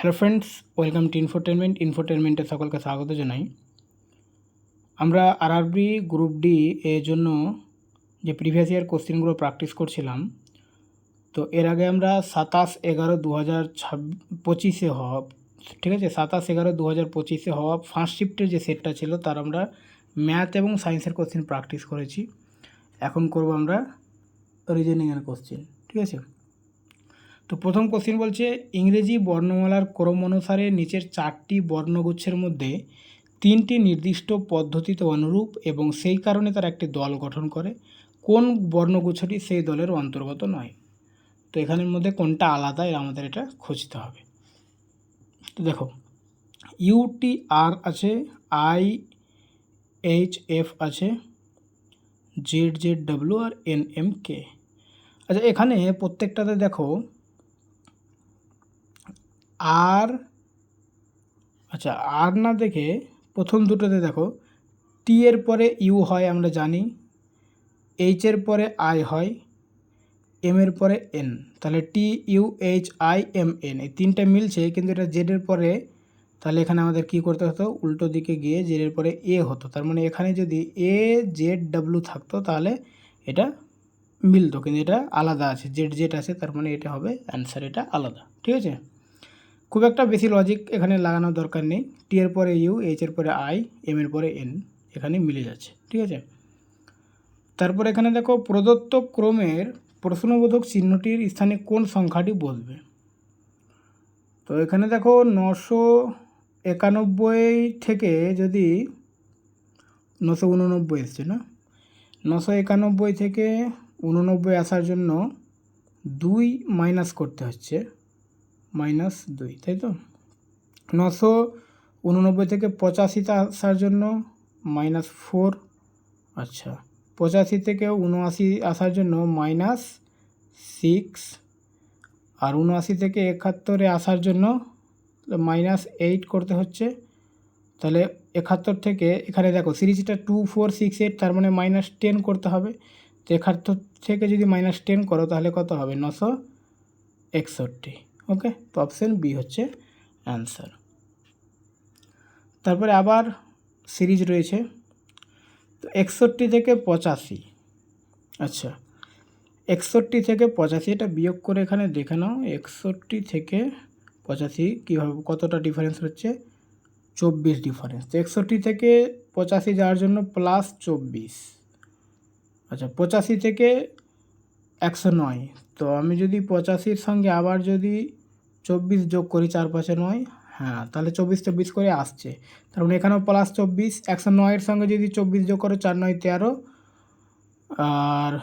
Hello friends, welcome to ইনফোটেনমেন্টে সকলকে স্বাগত জানাই। আমরা আরআরবি গ্রুপ ডি এর জন্য যে প্রিভিয়াস ইয়ার কোশ্চেনগুলো প্র্যাকটিস করছিলাম, তো এর আগে আমরা 27/11/2025 হওয়া, ঠিক আছে, 27/11/2025 হওয়া ফার্স্ট শিফটের যে সেটটা ছিল তার আমরা ম্যাথ এবং সায়েন্সের কোশ্চেন প্র্যাকটিস করেছি। এখন করব আমরা রিজনিংয়ের কোশ্চেন, ঠিক আছে। তো প্রথম কোশ্চেন বলছে, ইংরেজি বর্ণমালার ক্রম অনুসারে নিচের 4টি বর্ণগুচ্ছের মধ্যে 3টি নির্দিষ্ট পদ্ধতিতে অনুরূপ এবং সেই কারণে তারা একটি দল গঠন করে। কোন বর্ণগুচ্ছটি সেই দলের অন্তর্গত নয়? তো এখানের মধ্যে কোনটা আলাদা আমাদের এটা খুঁজতে হবে। তো দেখো, UTR আছে, IHF আছে, ZZW আর NMK। আচ্ছা, এখানে প্রত্যেকটাতে দেখো আর না দেখে প্রথম দুটোতে দেখো টি এর পরে ইউ হয়, আমরা জানি। এইচ এর পরে আই হয়, এম এর পরে এন। তাহলে TUHIMN এই তিনটা মিলছে, কিন্তু এটা জেড এর পরে, তাহলে এখানে আমাদের কি করতে হতো, উল্টো দিকে গিয়ে জেড এর পরে এ হতো। তার মানে এখানে যদি AZW থাকতো তাহলে এটা মিলতো, কিন্তু এটা আলাদা আছে, জেড আছে, তার মানে এটা হবে অ্যান্সার, এটা আলাদা, ঠিক আছে। খুব একটা বেশি লজিক এখানে লাগানোর দরকার নেই। টি এর পরে ইউ, এইচ এর পরে আই, এম এর পরে এন, এখানে মিলে যাচ্ছে, ঠিক আছে। তারপর এখানে দেখো, প্রদত্ত ক্রমের প্রশ্নবোধক চিহ্নটির স্থানে কোন সংখ্যাটি বসবে? তো এখানে দেখো 991 থেকে যদি 989 এসছে না, 991 থেকে 89 আসার জন্য 2 মাইনাস করতে হচ্ছে, -2, তাই তো। 989 থেকে 85তে আসার জন্য -4, আচ্ছা। 85 থেকে 79 আসার জন্য -6, আর 79 থেকে 71 আসার জন্য -8 করতে হচ্ছে। তাহলে 71 থেকে এখানে দেখো সিরিজটা 2 4 6 8, তার মানে -10 করতে হবে। তো 71 থেকে যদি -10 করো তাহলে কত হবে, 961। ওকে, তো অপশান বি হচ্ছে অ্যান্সার। তারপরে আবার সিরিজ রয়েছে, তো 61 থেকে 85, আচ্ছা 61 থেকে 85 এটা বিয়োগ করে এখানে দেখে নাও, 61 থেকে 85 কীভাবে, কতটা ডিফারেন্স হচ্ছে, 24 ডিফারেন্স। তো 61 থেকে 85 যাওয়ার জন্য +24, আচ্ছা 85 থেকে 109। তো আমি যদি 85-র সঙ্গে আবার যদি 24 যোগ করি, 4 5 9, হ্যাঁ, তাহলে 24 করে আসছে। তার মানে এখানেও +24, 109-এর সঙ্গে যদি 24 যোগ করো, 4 9 13, আর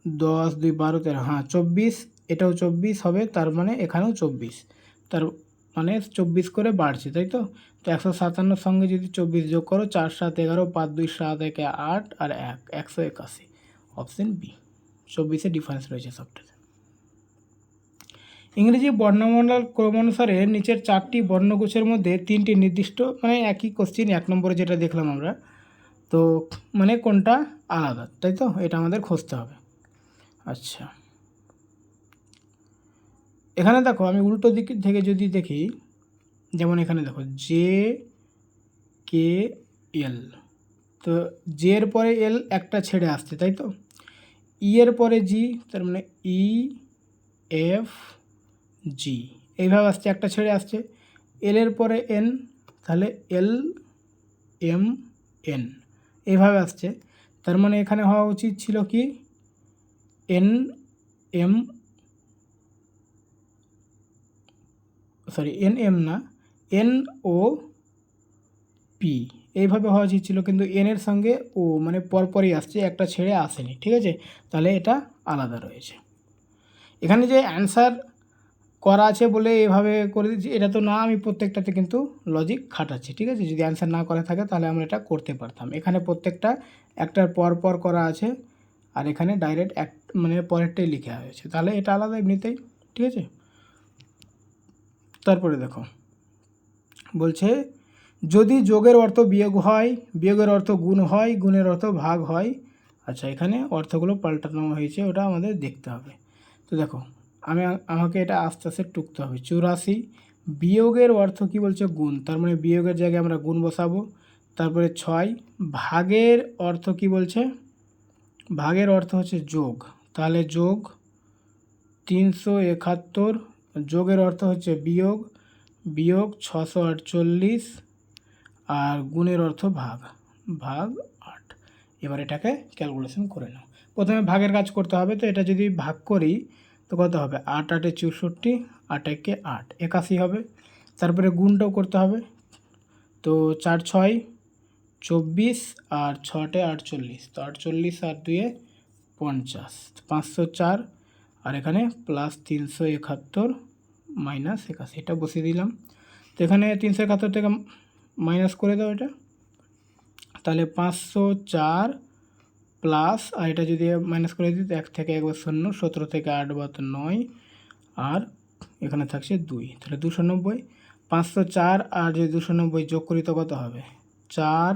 10 2 12 13, হ্যাঁ 24, এটাও 24 হবে, তার মানে এখানেও 24, তার মানে 24 করে বাড়ছে, তাই তো। তো 157-র সঙ্গে যদি 24 যোগ করো, 4 7 11, 5 2 7 1 8 আর 1 181, অপশান বি, 24-এর ডিফারেন্স রয়েছে সবটাতে। ইংরেজি বর্ণমালার ক্রমানুসারে নিচের 4টি বর্ণগুচ্ছের মধ্যে 3টি নির্দিষ্ট, মানে একই কোশ্চিন, 1 নম্বরে যেটা দেখলাম আমরা, তো মানে কোনটা আলাদা, তাই তো, এটা আমাদের খুঁজতে হবে। আচ্ছা, এখানে দেখো আমি উল্টো দিক থেকে যদি দেখি, যেমন এখানে দেখো JKL, তো জে এর পরে এল একটা ছেড়ে আসছে, তাই তো। ই এর পরে জি, তার মানে EFG, এইভাবে আসছে, একটা ছেড়ে আসছে। এল এর পরে এন, তাহলে LMN, এইভাবে আসছে। তার মানে এখানে হওয়া উচিত ছিল কি, NM না, NOP, এইভাবে হওয়া উচিত ছিল, কিন্তু এন এর সঙ্গে ও মানে পরপরই আসছে, একটা ছেড়ে আসেনি, ঠিক আছে। তাহলে এটা আলাদা রয়েছে। এখানে যে অ্যান্সার করা আছে বলে এভাবে করে দিচ্ছি, এটা তো না, আমি প্রত্যেকটাতে কিন্তু লজিক খাটাচ্ছি, ঠিক আছে। যদি অ্যান্সার না করা থাকে তাহলে আমরা এটা করতে পারতাম। এখানে প্রত্যেকটা একটার পর করা আছে, আর এখানে ডাইরেক্ট মানে পরেরটাই লিখা হয়েছে, তাহলে এটা আলাদা এমনিতেই, ঠিক আছে। তারপরে দেখো বলছে, যদি যোগের অর্থ বিয়োগ হয়, বিয়োগের অর্থ গুণ হয়, গুণের অর্থ ভাগ হয়। আচ্ছা, এখানে অর্থগুলো পাল্টানো হয়েছে, ওটা আমাদের দেখতে হবে। তো দেখো, আমাকে এটা আস্তে আস্তে টুকতে হবে। 84 বিয়োগের অর্থ কি বলছে গুণ, তার মানে বিয়োগের জায়গায় আমরা গুণ বসাবো। তারপরে 6 ভাগের অর্থ কি বলছে, ভাগের অর্থ হচ্ছে যোগ, তাহলে যোগ 371, যোগের অর্থ হচ্ছে বিয়োগ, বিয়োগ 648, আর গুণের অর্থ ভাগ, ভাগ 8। এবার এটাকে ক্যালকুলেশন করে নাও। প্রথমে ভাগের কাজ করতে হবে, তো এটা যদি ভাগ করি তো কত হবে, 8 8 64, 8 1 8, 81 হবে। তারপরে গুণটাও করতে হবে, তো 4 6 24, আর 6 48, তো 48 আর 2 50, 504, আর এখানে প্লাস 371 মাইনাস 81, এটা বসিয়ে দিলাম। তো এখানে 371 থেকে মাইনাস করে দাও এটা, তাহলে 504 প্লাস, আর এটা যদি মাইনাস করে দিই তো 1 থেকে 1 বার 0, 17 থেকে 8 বার 9, আর এখানে থাকছে 2, তাহলে 290। 504 আর যদি 290 যোগ করি তো কত হবে, 4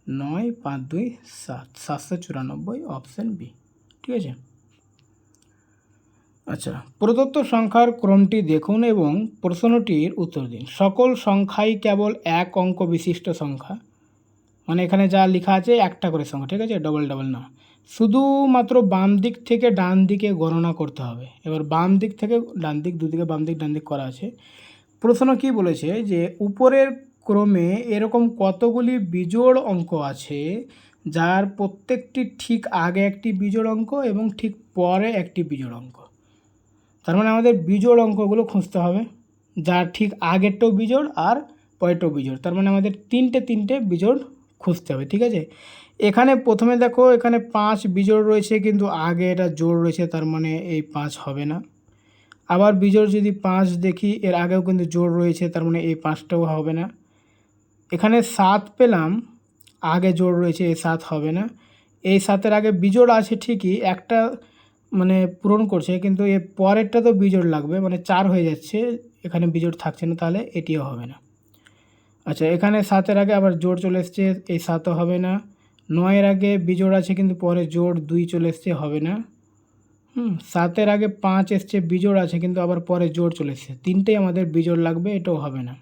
9 5 2 7, 794, অপশান বি। ঠিক আছে। আচ্ছা, প্রদত্ত সংখ্যার ক্রমটি দেখুন এবং প্রশ্নটির উত্তর দিন। সকল সংখ্যাই কেবল এক অঙ্ক বিশিষ্ট সংখ্যা, মানে এখানে যা লেখা আছে একটা করে সংখ্যা, ঠিক আছে, ডবল ডবল না। শুধুমাত্র বাম দিক থেকে ডান দিকে গণনা করতে হবে। এবার বাম দিক থেকে ডান দিক, দুদিকে বাম দিক ডান দিক করা আছে। প্রশ্ন কি বলেছে যে উপরের ক্রমে এরকম কতগুলি বিজোড় অঙ্ক আছে যার প্রত্যেকটি ঠিক আগে একটি বিজোড় অঙ্ক এবং ঠিক পরে একটি বিজোড় অঙ্ক। তার মানে আমাদের বিজোড় অঙ্কগুলো খুঁজতে হবে, যার ঠিক আগেরটাও বিজোড় আর পরেরটাও বিজোড়। তার মানে আমাদের তিনটে বিজোড় খুঁজতে হবে। ঠিক আছে, এখানে প্রথমে দেখো এখানে 5 বিজোড় রয়েছে, কিন্তু আগে এটা জোড় রয়েছে, তার মানে এই 5 হবে না। আবার বিজোড় যদি 5 দেখি, এর আগেও কিন্তু জোড় রয়েছে, তার মানে এই 5টাও হবে না। এখানে 7 পেলাম, আগে জোড় রয়েছে, এই 7 হবে না। এই 7-এর আগে বিজোড় আছে ঠিকই, একটা মানে পূরণ করছে, কিন্তু এর পরেরটা তো বিজোড় লাগবে, মানে 4 হয়ে যাচ্ছে, এখানে বিজোড় থাকছে না, তাহলে এটিও হবে না। আচ্ছা, এখানে 7-এর আগে আবার জোড় চলে এসছে, এই 7ও হবে না। 9-এর আগে বিজোড় আছে, কিন্তু পরে জোড় 2 চলে এসছে, হবে না। 7-এর আগে 5 এসছে, বিজোড় আছে, কিন্তু আবার পরে জোড় চলে এসছে, 3টেই আমাদের বিজোড় লাগবে, এটাও হবে না।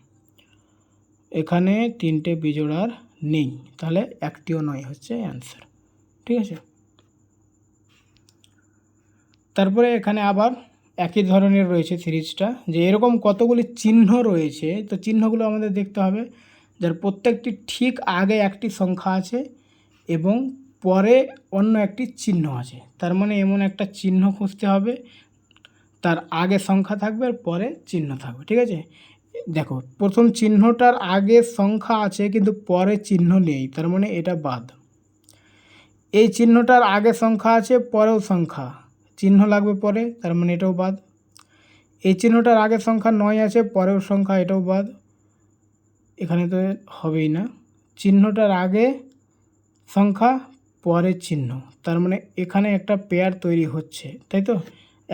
এখানে 3টে বিজোড় আর নেই, তাহলে একটিও নয় হচ্ছে অ্যান্সার। ঠিক আছে, তারপরে এখানে আবার একই ধরনের রয়েছে সিরিজটা, যে এরকম কতগুলি চিহ্ন রয়েছে, তো চিহ্নগুলো আমাদের দেখতে হবে যার প্রত্যেকটি ঠিক আগে একটি সংখ্যা আছে এবং পরে অন্য একটি চিহ্ন আছে। তার মানে এমন একটা চিহ্ন খুঁজতে হবে, তার আগে সংখ্যা থাকবে আর পরে চিহ্ন থাকবে। ঠিক আছে, দেখো প্রথম চিহ্নটার আগে সংখ্যা আছে কিন্তু পরে চিহ্ন নেই, তার মানে এটা বাদ। এই চিহ্নটার আগে সংখ্যা আছে, পরেও সংখ্যা, চিহ্ন লাগবে পরে, তার মানে এটাও বাদ। এই চিহ্নটার আগে সংখ্যা 9 আছে, পরেও সংখ্যা, এটাও বাদ, এখানে তো হবেই না। চিহ্নটার আগে সংখ্যা, পরে চিহ্ন, তার মানে এখানে একটা পেয়ার তৈরি হচ্ছে, তাই তো,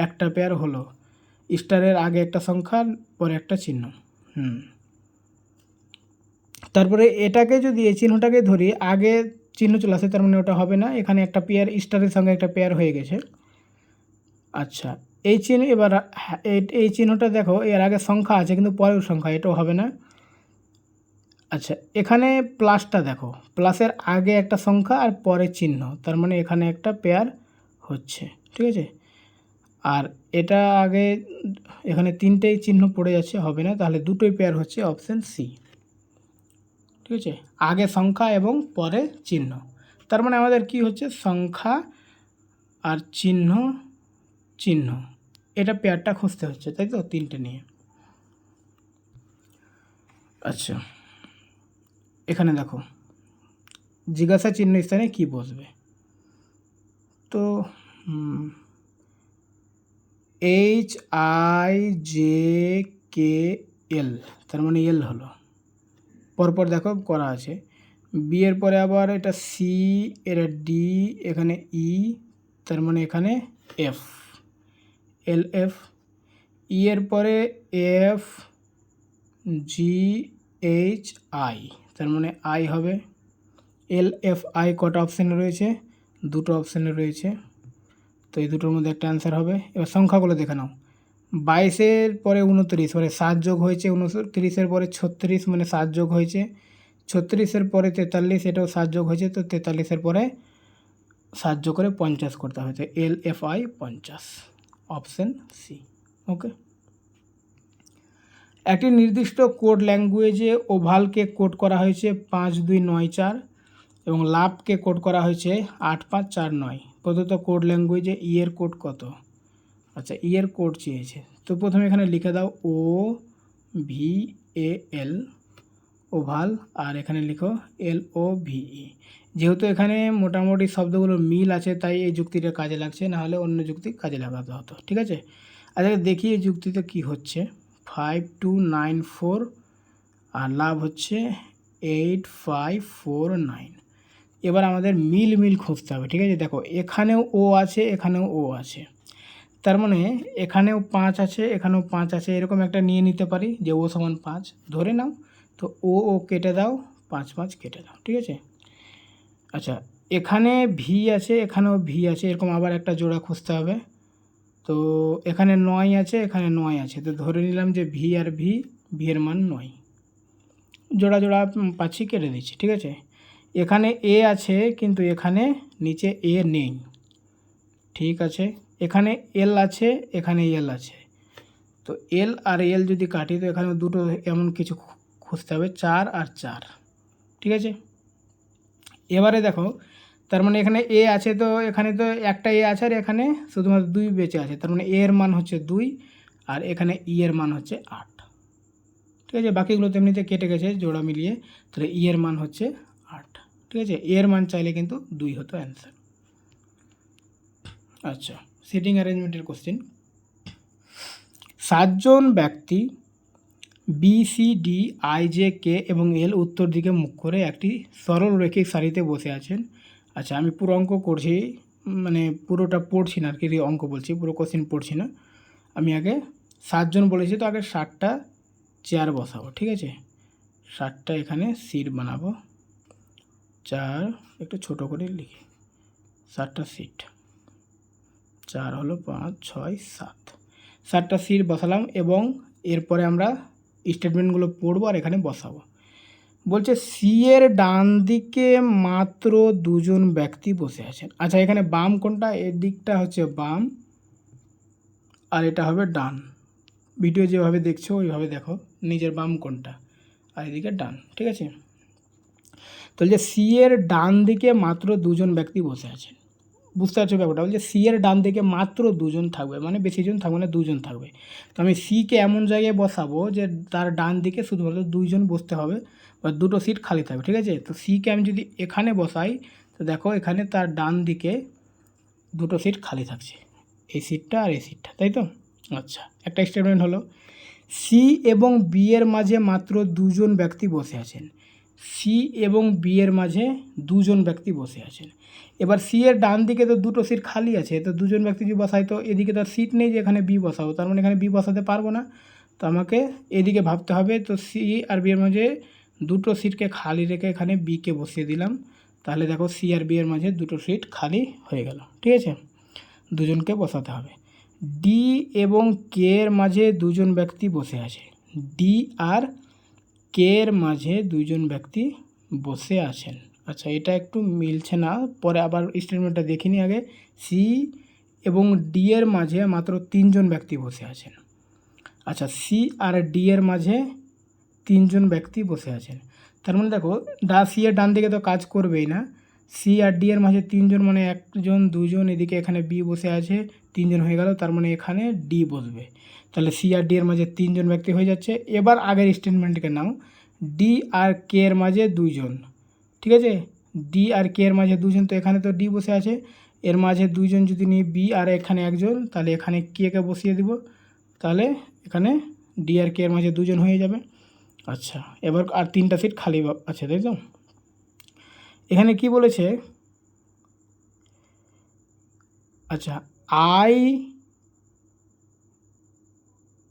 একটা পেয়ার হলো, স্টারের আগে একটা সংখ্যা, পরে একটা চিহ্ন। তারপরে এটাকে যদি এই চিহ্নটাকে ধরি, আগে চিহ্ন চলে আসে, তার মানে ওটা হবে না, এখানে একটা পেয়ার, স্টারের সঙ্গে একটা পেয়ার হয়ে গেছে। আচ্ছা, এই চিহ্ন, এবার এই চিহ্নটা দেখো এর আগে সংখ্যা আছে কিন্তু পরেও সংখ্যা, এটাও হবে না। আচ্ছা, এখানে প্লাসটা দেখো, প্লাসের আগে একটা সংখ্যা আর পরে চিহ্ন, তার মানে এখানে একটা পেয়ার হচ্ছে। ঠিক আছে, আর এটা আগে এখানে 3টেই চিহ্ন পড়ে যাচ্ছে, হবে না, তাহলে দুটোই পেয়ার হচ্ছে, অপশান সি। ঠিক আছে, আগে সংখ্যা এবং পরে চিহ্ন, তার মানে আমাদের কি হচ্ছে, সংখ্যা আর চিহ্ন, চিহ্ন, এটা পেয়ারটা খুঁজতে হচ্ছে, তাই তো, 3টে নিয়ে। আচ্ছা, এখানে দেখো জিজ্ঞাসা চিহ্ন স্থানে কি বসবে, তো HIJKL, তার মানে এল হলো, পরপর দেখো করা আছে। বি এর পরে আবার এটা সি, এটা ডি, এখানে ই, তার মানে এখানে এফ, LF। ই এর পরে এফ, GHI, তার মানে আই হবে। LFI কটা অপশানে রয়েছে, দুটো অপশানে রয়েছে, তো এই দুটোর মধ্যে একটা অ্যান্সার হবে। এবার সংখ্যাগুলো দেখে নাও, 22-এর পরে 29 মানে 7 যোগ হয়েছে, 29-এর পরে 36 মানে 7 যোগ হয়েছে, 36-এর পরে 43 এটাও 7 যোগ হয়েছে, তো 43-এর পরে 7 যোগ করে 50 করতে হবে, তো LFI 50, অপশন সি। ওকে। একটি নির্দিষ্ট কোড ল্যাঙ্গুয়েজে ওভালকে কোড করা হয়েছে 5294 এবং লাভকে কোড করা হয়েছে 8549। প্রদত্ত কোড ল্যাঙ্গুয়েজে এর কোড কত? আচ্ছা, এর কোড চেয়েছে, তো প্রথমে এখানে লিখে দাও OVAL ওভাল, আর এখানে লিখো LOVE। যেহেতু এখানে মোটামুটি শব্দগুলোর মিল আছে তাই এই যুক্তিটা কাজে লাগছে, না হলে অন্য যুক্তি কাজে লাগাতে হতো। ঠিক আছে, আচ্ছা দেখি এই যুক্তিতে কি হচ্ছে। 5294 আর লাভ হচ্ছে 8549। এবার আমাদের মিল খুঁজতে হবে। ঠিক আছে, দেখো এখানেও ও আছে, এখানেও ও আছে, তার মানে এখানেও 5 আছে, এখানেও 5 আছে, এরকম একটা নিয়ে নিতে পারি যে ও সমান 5 ধরে নাও, তো ও কেটে দাও, 5 5 কেটে দাও। ঠিক আছে, আচ্ছা এখানে ভি আছে, এখানেও ভি আছে, এরকম আবার একটা জোড়া খুঁজতে হবে। তো এখানে 9 আছে, এখানে 9 আছে, তো ধরে নিলাম যে ভি আর ভি, ভি এর মান 9, জোড়া জোড়া পাচ্ছি, কেটে দিচ্ছি। ঠিক আছে, এখানে এ আছে কিন্তু এখানে নিচে এ নেই। ঠিক আছে, এখানে এল আছে, এখানে এল আছে, তো এল আর এল যদি কাটি তো এখানে দুটো এমন কিছু খুঁজতে হবে, 4 আর 4। ঠিক আছে, এবারে দেখো তার মানে এখানে এ আছে, তো এখানে তো একটা এ আছে আর এখানে শুধুমাত্র 2 বেঁচে আছে, তার মানে এ এর মান হচ্ছে 2 আর এখানে ই এর মান হচ্ছে 8। ঠিক আছে, বাকিগুলো তো এমনিতে কেটে গেছে জোড়া মিলিয়ে, তাহলে ই এর মান হচ্ছে 8। ঠিক আছে, এর মান চাইলে কিন্তু 2 হতো অ্যান্সার। আচ্ছা, সিটিং অ্যারেঞ্জমেন্টের কোশ্চেন। 7 জন ব্যক্তি BCDIJK এবং এল উত্তর দিকে মুখ করে একটি সরল রৈখিক সারিতে বসে আছেন। আচ্ছা, আমি পুরো অঙ্ক করছি, মানে পুরোটা পড়ছি না আর কি, অঙ্ক বলছি, পুরো কোশ্চেন পড়ছি না। আমি আগে 7 জন বলেছি, তো আগে 7টা চেয়ার বসাবো। ঠিক আছে, 7টা এখানে সিট বানাবো, 4 একটু ছোট করে লিখি, 7টা সিট, 4 হলো 5 6 7, 7টা সিট বসালাম এবং এরপরে আমরা স্টেটমেন্টগুলো পড়বো আর এখানে বসাবো। বলছে সি এর ডান দিকে মাত্র 2 জন ব্যক্তি বসে আছেন। আচ্ছা, এখানে বাম কোনটা? এর দিকটা হচ্ছে বাম আর এটা হবে ডান। ভিডিও যেভাবে দেখছো ওইভাবে দেখো, নিজের বাম কোনটা আর এদিকে ডান। ঠিক আছে, তো যে সি এর ডান দিকে মাত্র 2 জন ব্যক্তি বসে আছেন, বুঝতে পারছো ব্যাপারটা? বলছে সি এর ডান দিকে মাত্র 2 জন থাকবে, মানে বেশি জন থাকবে না, 2 জন থাকবে। তো আমি সিকে এমন জায়গায় বসাবো যে তার ডান দিকে শুধুমাত্র 2 জন বসতে হবে বা দুটো সিট খালি থাকবে। ঠিক আছে, তো সিকে আমি যদি এখানে বসাই তো দেখো এখানে তার ডান দিকে দুটো সিট খালি থাকছে, এই সিটটা আর এই সিটটা, তাই তো? আচ্ছা, একটা স্টেটমেন্ট হলো সি এবং বি এর মাঝে মাত্র 2 জন ব্যক্তি বসে আছেন। সি এবং বি এর মাঝে 2 জন ব্যক্তি বসে আছেন। এবার সি এর ডান দিকে তো দুটো সিট খালি আছে, তো 2 জন ব্যক্তি যদি বসাই তো এদিকে তো সিট নেই যে এখানে বি বসাবো, তার মানে এখানে বি বসাতে পারবো না, তো আমাকে এদিকে ভাবতে হবে। তো সি আর বি এর মাঝে দুটো সিটকে খালি রেখে এখানে বিকে বসিয়ে দিলাম, তাহলে দেখো সি আর বি এর মাঝে দুটো সিট খালি হয়ে গেল। ঠিক আছে, দুজনকে বসাতে হবে। ডি এবং কে এর মাঝে 2 জন ব্যক্তি বসে আছে। ডি আর কে এর মাঝে 2 জন ব্যক্তি বসে আছেন। আচ্ছা, এটা একটু মিলছে না, পরে আবার স্টেটমেন্টটা দেখিনি আগে। সি এবং ডি এর মাঝে মাত্র 3 জন ব্যক্তি বসে আছেন। আচ্ছা, সি আর ডি এর মাঝে 3 জন ব্যক্তি বসে আছেন, তার মানে দেখো সি এর ডান দিকে তো কাজ করবেই না, সি আর ডি এর মাঝে 3 জন মানে 1 জন 2 জন, এদিকে এখানে বি বসে আছে, 3 জন হয়ে গেল, তার মানে এখানে ডি বসবে, তাহলে সি আর ডি এর মাঝে 3 জন ব্যক্তি হয়ে যাচ্ছে। এবার আগের স্টেটমেন্টকে নাও, ডি আর কে এর মাঝে 2 জন। ঠিক আছে, ডি আর কে এর মাঝে 2 জন, তো এখানে তো ডি বসে আছে, এর মাঝে 2 জন যদি নিই বি আর এখানে 1 জন, তাহলে এখানে কে বসিয়ে দিব, তাহলে এখানে ডি আর কে এর মাঝে 2 জন হয়ে যাবে। আচ্ছা, এবার আর 3টা সিট খালি আছে, তাই তো? এখানে কি বলেছে? আচ্ছা, আই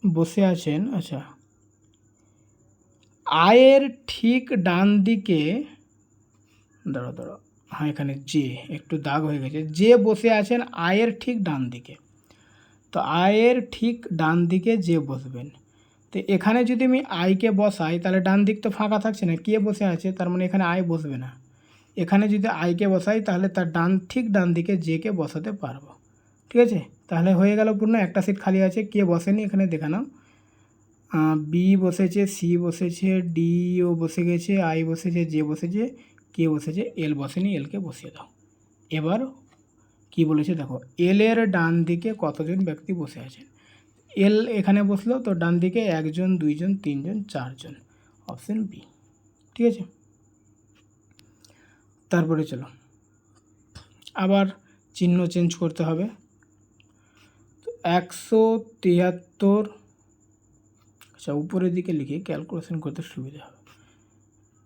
বসে আছেন। আচ্ছা, আয়ের ঠিক ডান দিকে, দাঁড়াও, হ্যাঁ এখানে যে একটু দাগ হয়ে গেছে, যে বসে আছেন আয়ের ঠিক ডান দিকে, তো আয়ের ঠিক ডান দিকে যে বসবেন। তো এখানে যদি আমি আইকে বসাই তাহলে ডান দিক তো ফাঁকা থাকছে না, কে বসে আছে, তার মানে এখানে আয় বসবে না। এখানে যদি আইকে বসাই তাহলে তার ঠিক ডান দিকে জেকে বসাতে পারবো। ঠিক আছে, তাহলে হয়ে গেল পূর্ণ। একটা সিট খালি আছে, কে বসেনি এখানে দেখে নাও। বি বসেছে, সি বসেছে, ডিও বসে গেছে, আই বসেছে, জে বসেছে, কে বসেছে, এল বসেনি, এলকে বসিয়ে দাও। এবার কি বলেছে দেখো, এল এর ডান দিকে কতজন ব্যক্তি বসে আছেন। এল এখানে বসলো, তো ডান দিকে 1 জন 2 জন 3 জন 4 জন, অপশন বি। ঠিক আছে, তারপরে চলো আবার চিহ্ন চেঞ্জ করতে হবে। তো 173, আচ্ছা উপরের দিকে লিখে ক্যালকুলেশন করতে সুবিধা হবে।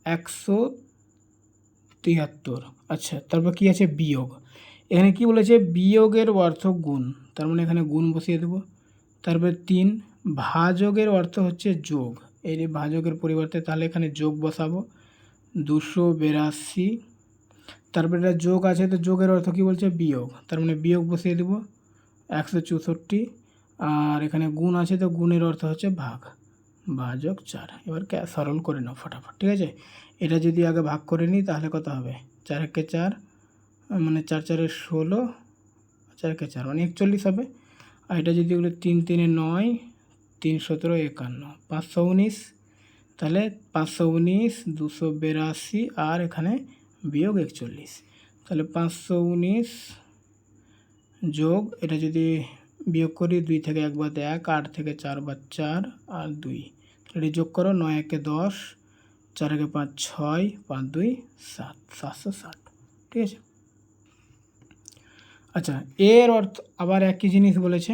173, আচ্ছা তারপর কি আছে বিয়োগ। এখানে কি বলেছে, বিয়োগের অর্থ গুণ, তার মানে এখানে গুণ বসিয়ে দেবো। তারপরে 3, ভাজকের অর্থ হচ্ছে যোগ, এই যে ভাজকের পরিবর্তে তাহলে এখানে যোগ বসাবো 282। তারপরে এটা যোগ আছে, তো যোগের অর্থ কি বলছে বিয়োগ, তার মানে বিয়োগ বসিয়ে দেবো 164। আর এখানে গুণ আছে, তো গুণের অর্থ হচ্ছে ভাগ, ভাজক 4। এবার সরল করে নাও ফটাফট। ঠিক আছে, এটা যদি আগে ভাগ করে নিই তাহলে কত হবে, 4 একে 4, মানে 4 4 16, 4 একে 4 মানে 41 হবে। আর এটা যদি বলে 3 3 9, 3 17 51, 519, তাহলে 519, 282 আর এখানে বিয়োগ 41, তাহলে 519 যোগ, এটা যদি বিয়োগ করি 2 থেকে 1 বাদ 1, 8 থেকে 4 বাদ 4 আর 2, এটা যোগ করো 9 একে 10, 4 একে 5 6, 5 2 7, 760। ঠিক আছে, আচ্ছা এর অর্থ আবার একই জিনিস বলেছে,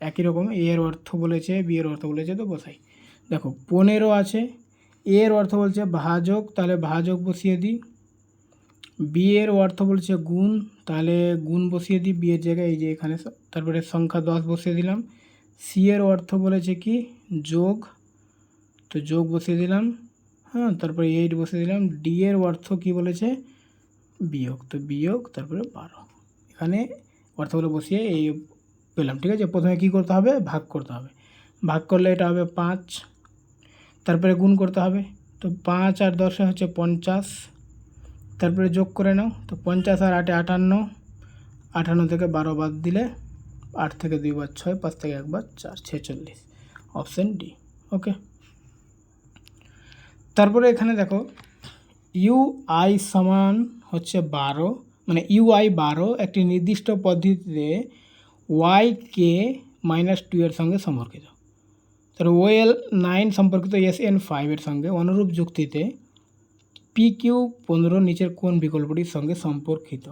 একই রকম এর অর্থ বলেছে, বি এর অর্থ বলেছে, তো বসাই। দেখো 15 আছে, এর অর্থ বলছে ভাজক, তাহলে ভাজক বসিয়ে দিই। বি এর অর্থ বলছে গুণ, তাহলে গুণ বসিয়ে দিই বি এর জায়গায়, এই যে এখানে। তারপরে সংখ্যা 10 বসিয়ে দিলাম। সি এর অর্থ বলেছে কি যোগ, তো যোগ বসিয়ে দিলাম। হ্যাঁ, তারপরে 8 বসিয়ে দিলাম। ডি এর অর্থ কি বলেছে বিয়োগ, তো বিয়োগ তারপরে 12, এখানে অর্থগুলো বসিয়ে এই পেলাম। ঠিক আছে, প্রথমে কি করতে হবে, ভাগ করতে হবে। ভাগ করলে এটা হবে 5, তারপরে গুণ করতে হবে, তো 5 আর 10 হচ্ছে 50, তারপরে যোগ করে নাও, তো 50 আর 8 58, 58 থেকে 12 বাদ দিলে 8 থেকে 2 বার 6, 5 থেকে 1 বার 4, 46, অপশান ডি। ওকে, তারপরে এখানে দেখো ইউ আই সমান হচ্ছে 12, মানে ইউ আই 12 একটি নির্দিষ্ট পদ্ধতিতে ওয়াই কে -2 এর সঙ্গে সম্পর্কিত। তার ওএল 9 সম্পর্কিত এসএন 5 এর সঙ্গে অনুরূপ যুক্তিতে পি কিউ 15 নিচের কোন বিকল্পটির সঙ্গে সম্পর্কিত।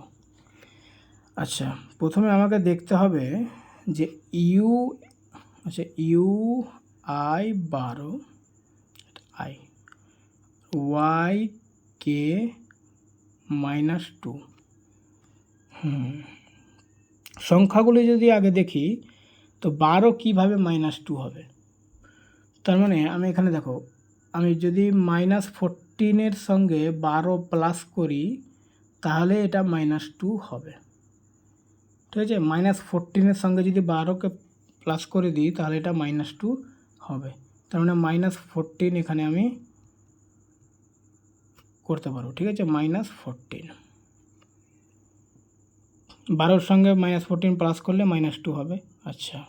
আচ্ছা, প্রথমে আমাকে দেখতে হবে যে ইউ আই 12 আই ওয়াই কে -2, সংখ্যাগুলি যদি আগে দেখি তো 12 কীভাবে -2 হবে। তার মানে আমি এখানে দেখো, আমি যদি -14 সঙ্গে 12 প্লাস করি তাহলে এটা -2 হবে। ঠিক আছে, -14 সঙ্গে যদি 12কে প্লাস করে দিই তাহলে এটা -2 হবে। তার মানে -14 এখানে আমি করতে পারবো। ঠিক আছে, -14, 12 সঙ্গে -14 প্লাস করলে -2 হবে। আচ্ছা,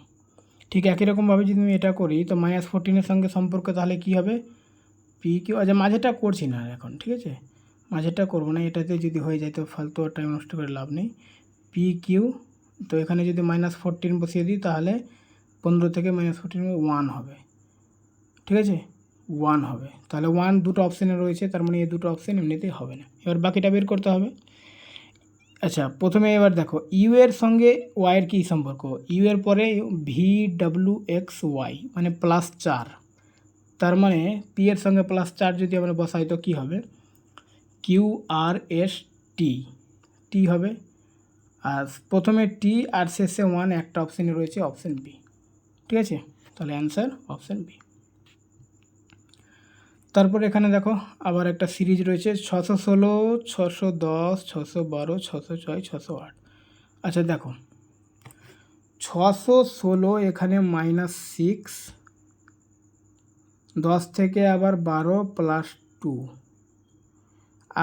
ঠিক একই রকমভাবে যদি আমি এটা করি তো -14 সঙ্গে সম্পর্ক তাহলে কি হবে, পি কিউ। আচ্ছা, মাঝেটা করছি না এখন, ঠিক আছে, মাঝেটা করবো না, এটাতে যদি হয়ে যায় তো ফালতু আর টাইম নষ্ট করে লাভ নেই। পি কিউ, তো এখানে যদি -14 বসিয়ে দিই তাহলে 15 থেকে -14 1 হবে। ঠিক আছে, 1 হবে, তাহলে 1 দুটো অপশানে রয়েছে, তার মানে এই দুটো অপশান এমনিতেই হবে না। এবার বাকিটা বের করতে হবে। আচ্ছা, প্রথমে এবার দেখো ইউ এর সঙ্গে ওয়াইয়ের কী সম্পর্ক। ইউ এর পরে VWXY মানে +4, তার মানে পি এর সঙ্গে +4 যদি আমরা বসাই তো কী হবে, QRST, টি হবে। আর প্রথমে টি আর শেষে 1 একটা অপশানে রয়েছে, অপশান বি। ঠিক আছে, তাহলে অ্যান্সার অপশান বি। তারপর এখানে দেখো আবার একটা সিরিজ রয়েছে 616, 610, 612, 606, 608। আচ্ছা দেখো 616 এখানে -6, 10 থেকে আবার 12 +2,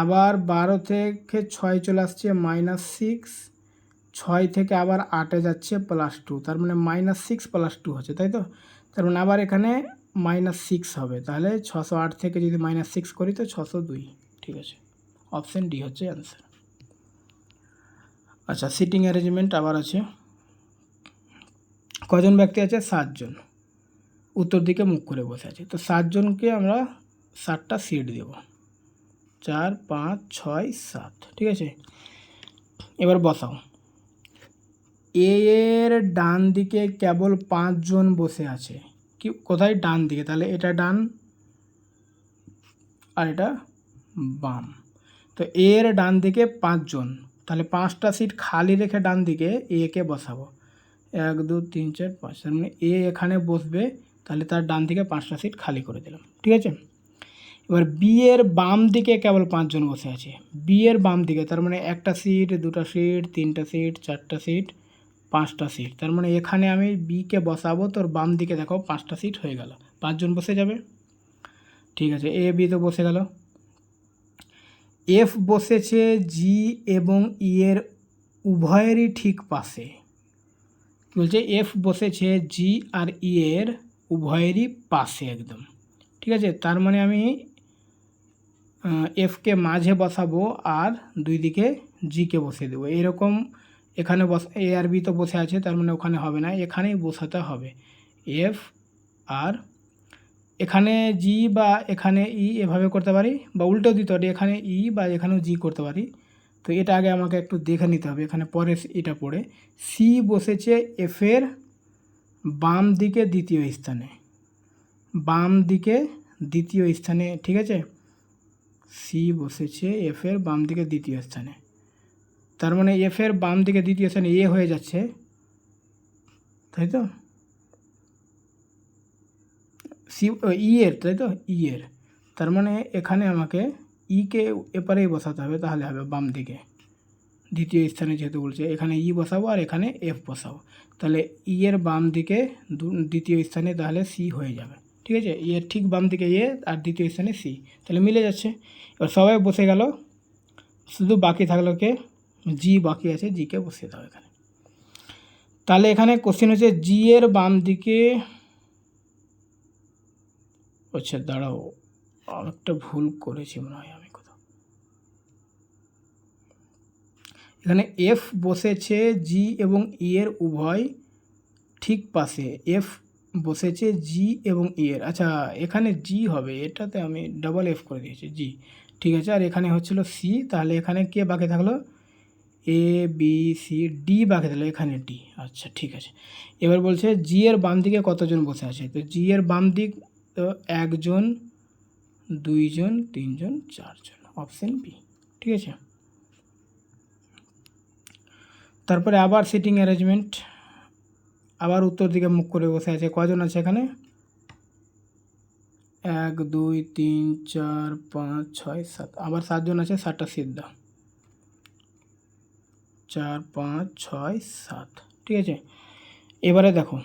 আবার 12 থেকে 6 চলে আসছে -6, 6 থেকে আবার 8-এ যাচ্ছে +2, তার মানে -6 +2 হচ্ছে, তাই তো? তার মানে আবার এখানে -6 হবে, তাহলে 608 থেকে যদি -6 করি তো 602। ঠিক আছে, অপশান ডি হচ্ছে অ্যান্সার। আচ্ছা, সিটিং অ্যারেঞ্জমেন্ট আবার আছে। কজন ব্যক্তি আছে? 7 জন, উত্তর দিকে মুখ করে বসে আছে। তো 7 জনকে আমরা 7টা সিট দেব, 4, 5, 6, 7। ঠিক আছে, এবার বসাও। এ এর ডান দিকে কেবল 5 জন বসে আছে। কি কোথায়? ডান দিকে, তাহলে এটা ডান আর এটা বাম। তো এর ডান দিকে 5 জন, তাহলে 5টা সিট খালি রেখে ডান দিকে একে বসাবো। 1, 2, 3, 4, 5, তার মানে এ এখানে বসবে, তাহলে তার ডান দিকে 5টা সিট খালি করে দিলাম। ঠিক আছে, এবার বি এর বাম দিকে কেবল 5 জন বসে আছে। বি এর বাম দিকে, তার মানে 1টা সিট, 2টা সিট, 3টা সিট, 4টা সিট, 5টা সিট, তার মানে এখানে আমি বিকে বসাবো, তোর বাম দিকে দেখো 5টা সিট হয়ে গেল, 5 জন বসে যাবে। ঠিক আছে, এ বি তো বসে গেল। এফ বসেছে জি এবং ই এর উভয়েরই ঠিক পাশে। কী বলছে? এফ বসেছে জি আর ই এর উভয়েরই পাশে একদম। ঠিক আছে, তার মানে আমি এফকে মাঝে বসাবো আর দুই দিকে জিকে বসিয়ে দেবো। এরকম এখানে এ আর বি তো বসে আছে, তার মানে ওখানে হবে না, এখানেই বসাতে হবে এফ, আর এখানে জি বা এখানে ই এভাবে করতে পারি, বা উল্টো দিতে পারি, এখানে ই বা এখানেও জি করতে পারি। তো এটা আগে আমাকে একটু দেখে নিতে হবে, এখানে পরে এটা পড়ে। সি বসেছে এফের বাম দিকে দ্বিতীয় স্থানে, বাম দিকে দ্বিতীয় স্থানে। ঠিক আছে, সি বসেছে এফের বাম দিকে দ্বিতীয় স্থানে, তার মানে এফের বাম দিকে দ্বিতীয় স্থানে এ হয়ে যাচ্ছে, তাই তো? সি ই এর, তাই তো? ই এর, তার মানে এখানে আমাকে ইকে এপারেই বসাতে হবে, তাহলে হবে বাম দিকে দ্বিতীয় স্থানে, যেহেতু বলছে এখানে ই বসাবো আর এখানে এফ বসাবো, তাহলে ই এর বাম দিকে দ্বিতীয় স্থানে তাহলে সি হয়ে যাবে। ঠিক আছে, ই এর ঠিক বাম দিকে এ আর দ্বিতীয় স্থানে সি, তাহলে মিলে যাচ্ছে। এবার সবাই বসে গেল, শুধু বাকি থাকলো কে? জি বাকি আছে, জিকে বসিয়ে দাও এখানে। তাহলে এখানে কোশ্চেন হচ্ছে জি এর বাম দিকে, আচ্ছা দাঁড়াও, একটা ভুল করেছি মনে হয় আমি কোথাও। এখানে এফ বসেছে জি এবং ই এর উভয় ঠিক পাশে, এফ বসেছে জি এবং ই এর, আচ্ছা এখানে জি হবে, এটাতে আমি ডাবল এফ করে দিয়েছি, জি। ঠিক আছে, আর এখানে হচ্ছিল সি, তাহলে এখানে কে বাকি থাকলো? এ বি সি ডি বাকি থাকলো, এখানে ডি। আচ্ছা ঠিক আছে, এবার বলছে জি এর বাম দিকে কতজন বসে আছে? তো জি এর বাম দিক তো 1 জন, 2 জন, 3 জন, 4 জন, অপশান বি। ঠিক আছে, তারপরে আবার সিটিং অ্যারেঞ্জমেন্ট, আবার উত্তর দিকে মুখ করে বসে আছে। কজন আছে এখানে? 1, 2, 3, 4, 5, 6, 7, আবার 7 জন আছে, 7টা সিট দাও, 4, 5, 6, 7। ঠিক আছে, এবারে দেখো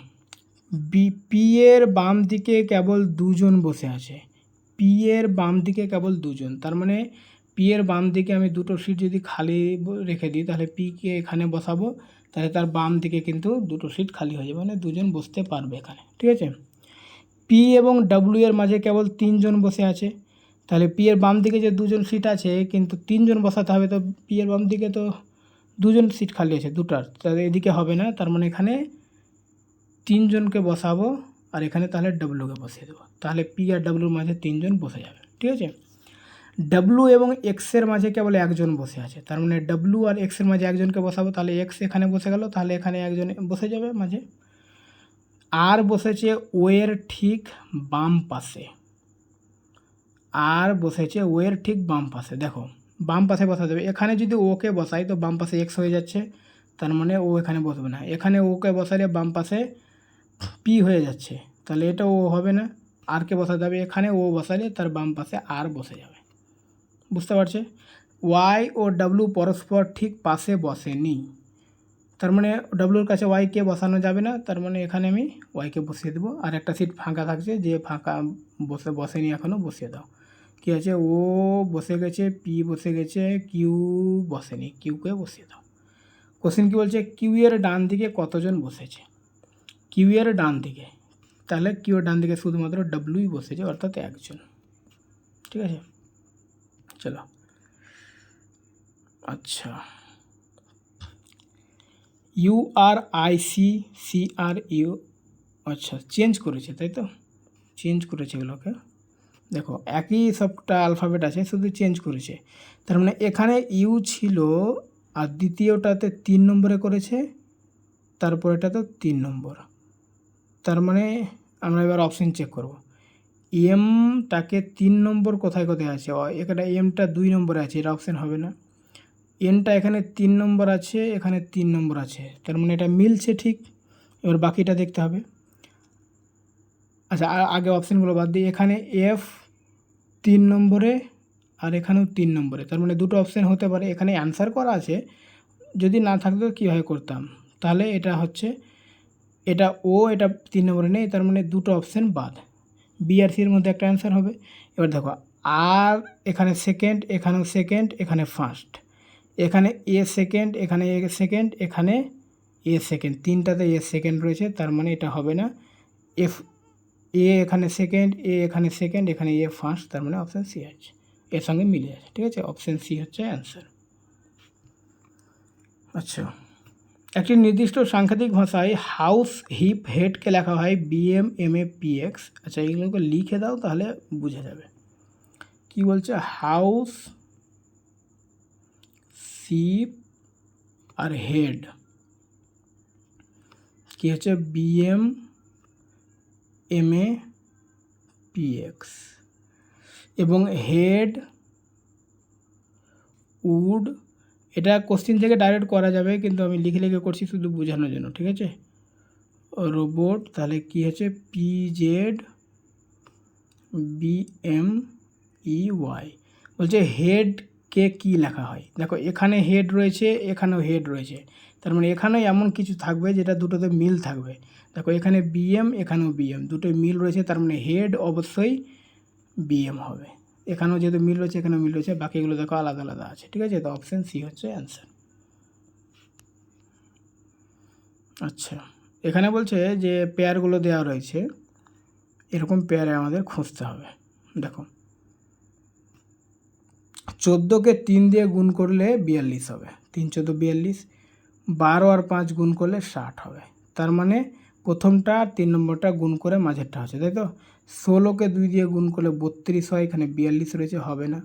পি এর বাম দিকে কেবল 2 জন বসে আছে, পি এর বাম দিকে কেবল 2 জন, তার মানে পি এর বাম দিকে আমি দুটো সিট যদি খালি রেখে দিই, তাহলে পিকে এখানে বসাবো, তাহলে তার বাম দিকে কিন্তু দুটো সিট খালি হয়ে যাবে, মানে 2 জন বসতে পারবে এখানে। ঠিক আছে, পি এবং ডাব্লিউ এর মাঝে কেবল 3 জন বসে আছে, তাহলে পি এর বাম দিকে যে 2 জন সিট আছে কিন্তু 3 জন বসাতে হবে, তো পি এর বাম দিকে তো 2 জন সিট খালি আছে দুটার, তাহলে এদিকে হবে না, তার মানে এখানে 3 জনকে বসাবো আর এখানে তাহলে ডাব্লুকে বসিয়ে দেবো, তাহলে পি আর ডাব্লুর মাঝে 3 জন বসে যাবে। ঠিক আছে, ডাব্লু এবং এক্সের মাঝে কেবল 1 জন বসে আছে, তার মানে ডাব্লু আর এক্সের মাঝে 1 জনকে বসাবো, তাহলে এক্স এখানে বসে গেল, তাহলে এখানে 1 জন বসে যাবে মাঝে। আর বসেছে ও এর ঠিক বাম পাশে, আর বসেছে ও এর ঠিক বাম পাশে, দেখো বাম পাশে বসা যাবে, এখানে যদি ওকে বসাই তো বাম পাশে এক্স হয়ে যাচ্ছে, তার মানে ও এখানে বসবে না, এখানে ওকে বসালে বাম পাশে পি হয়ে যাচ্ছে, তাহলে এটা ও হবে না, আরকে বসাতে হবে, এখানে ও বসালে তার বাম পাশে আর বসে যাবে। বুঝতে পারছে? ওয়াই ও ডাব্লু পরস্পর ঠিক পাশে বসেনি, তার মানে ডব্লুর কাছে ওয়াইকে বসানো যাবে না, তার মানে এখানে আমি ওয়াইকে বসিয়ে দেবো। আর একটা সিট ফাঁকা থাকছে, যে ফাঁকা বসেনি এখনও, বসিয়ে দাও। কী আছে, ও বসে গেছে, পি বসে গেছে, কিউ বসেনি, কিউকে বসিয়ে দাও। কোশ্চেন কী বলছে, কিউ এর ডান দিকে কতজন বসেছে, কিউ এর ডান দিকে, তাহলে কিউ এর ডান দিকে শুধুমাত্র ডব্লুই বসেছে, অর্থাৎ একজন। ঠিক আছে, চলো। আচ্ছা, URICCRU, আচ্ছা চেঞ্জ করেছে, তাই তো, চেঞ্জ করেছে এগুলোকে। দেখো একই সবটা অ্যালফাবেট আছে, শুধু চেঞ্জ করেছে। তার মানে এখানে ইউ ছিল, আর দ্বিতীয়টাতে 3 নম্বরে করেছে, তারপর এটা তো 3 নম্বর। তার মানে আমরা এবার অপশন চেক করব। এমটাকে 3 নম্বর কোথায় কোথায় আছে, এখানে এমটা 2 নম্বরে আছে, এটা অপশন হবে না। এনটা এখানে 3 নম্বর আছে, এখানে 3 নম্বর আছে, তার মানে এটা মিলছে ঠিক। এবার বাকিটা দেখতে হবে। আচ্ছা, আগে অপশানগুলো বাদ দিই। এখানে এফ 3 নম্বরে, আর এখানেও 3 নম্বরে, তার মানে দুটো অপশান হতে পারে। এখানে অ্যান্সার করা আছে, যদি না থাকতো কীভাবে করতাম, তাহলে এটা হচ্ছে, এটা ও, এটা 3 নম্বরে নেই, তার মানে দুটো অপশান বাদ। বি আর সির মধ্যে একটা অ্যান্সার হবে। এবার দেখো, আর এখানে সেকেন্ড, এখানেও সেকেন্ড, এখানে ফার্স্ট, এখানে এ সেকেন্ড, এখানে এ সেকেন্ড, এখানে এ সেকেন্ড, তিনটাতে এ সেকেন্ড রয়েছে, তার মানে এটা হবে না। এফ এ এখানে সেকেন্ড, এ এখানে সেকেন্ড, এখানে এ ফার্স্ট, তার মানে অপশান সি আছে, এর সঙ্গে মিলে আছে। ঠিক আছে, অপশান সি হচ্ছে অ্যান্সার। আচ্ছা, একটি নির্দিষ্ট সাংকেতিক ভাষায় হাউস হিপ হেডকে লেখা হয় BMMAPX। আচ্ছা, এগুলোকে লিখে দাও, তাহলে বুঝে যাবে। কি বলছে, হাউস শিপ আর হেড কি হচ্ছে BMMAPX, এবং হেড উড, এটা কোশ্চিন থেকে ডাইরেক্ট করা যাবে, কিন্তু আমি লিখে লিখে করছি শুধু বোঝানোর জন্য। ঠিক আছে, রোবট, তাহলে কি হচ্ছে PZBMEY। বলছে হেডকে কি লেখা হয়, দেখো এখানে হেড রয়েছে, এখানেও হেড রয়েছে, তার মানে এখানে এমন কিছু থাকবে যেটা দুটোতে মিল থাকবে। দেখো এখানে BM, এখানেও BM, দুটোই মিল রয়েছে, তার মানে হেড অবশ্যই BM হবে। এখানেও যেহেতু মিল রয়েছে, এখানেও মিল রয়েছে, বাকিগুলো দেখো আলাদা আলাদা আছে। ঠিক আছে, তো অপশান সি হচ্ছে অ্যান্সার। আচ্ছা, এখানে বলছে যে পেয়ারগুলো দেওয়া রয়েছে, এরকম পেয়ারে আমাদের খুঁজতে হবে। দেখো 14কে 3 দিয়ে গুণ করলে 42 হবে, 3 14 42, 12 আর 5 গুণ করলে 60 হবে। তার মানে প্রথমটা 3 নম্বরটা গুণ করে মাঝেরটা হচ্ছে, তাই তো। 16কে 2 দিয়ে গুণ করলে 32 হয়, এখানে 42 রয়েছে, হবে না।